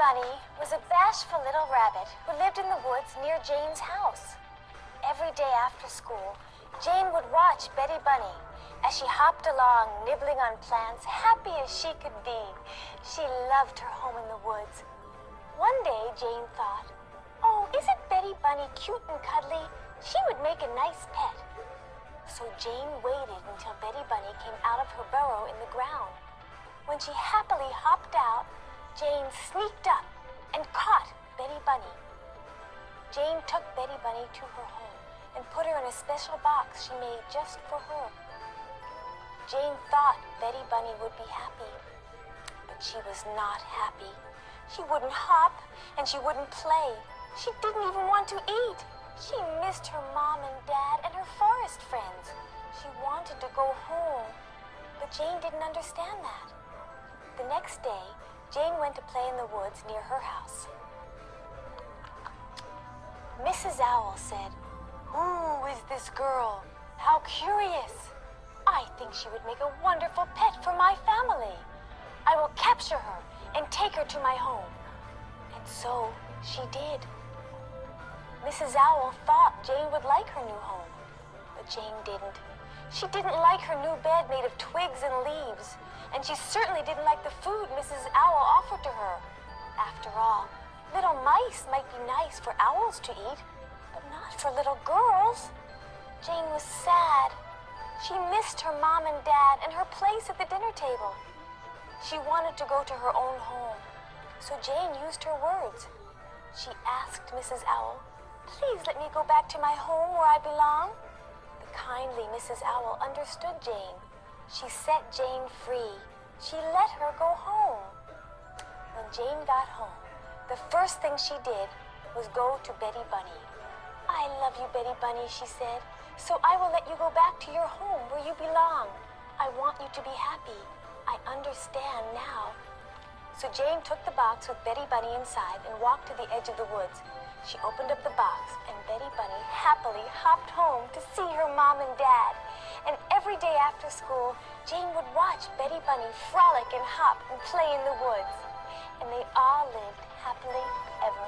Bunny was a bashful little rabbit who lived in the woods near Jane's house. Every day after school, Jane would watch Betty Bunny as she hopped along, nibbling on plants, happy as she could be. She loved her home in the woods. One day, Jane thought, "Oh, isn't Betty Bunny cute and cuddly? She would make a nice pet." So Jane waited until Betty Bunny came out of her burrow in the ground. When she happily hopped out, Jane sneaked up and caught Betty Bunny. Jane took Betty Bunny to her home and put her in a special box she made just for her. Jane thought Betty Bunny would be happy, but she was not happy. She wouldn't hop and she wouldn't play. She didn't even want to eat. She missed her mom and dad and her forest friends. She wanted to go home, but Jane didn't understand that. The next day, Jane went to play in the woods near her house. Mrs. Owl said, "Who is this girl? How curious! I think she would make a wonderful pet for my family. I will capture her and take her to my home." And so she did. Mrs. Owl thought Jane would like her new home, but Jane didn't. She didn't like her new bed made of twigs and leaves, and she certainly didn't like the food Mrs. Owl offered to her. After all, little mice might be nice for owls to eat, but not for little girls. Jane was sad. She missed her mom and dad and her place at the dinner table. She wanted to go to her own home, so Jane used her words. She asked Mrs. Owl, "Please let me go back to my home where I belong." The kindly Mrs. Owl understood Jane. She set Jane free. She let her go home. When Jane got home, the first thing she did was go to Betty Bunny. "I love you, Betty Bunny," she said, "so I will let you go back to your home where you belong. I want you to be happy. I understand now." So Jane took the box with Betty Bunny inside and walked to the edge of the woods. She opened up the box, and Betty Bunny happily hopped home to see her mom and dad. And every day after school, Jane would watch Betty Bunny frolic and hop and play in the woods. And they all lived happily ever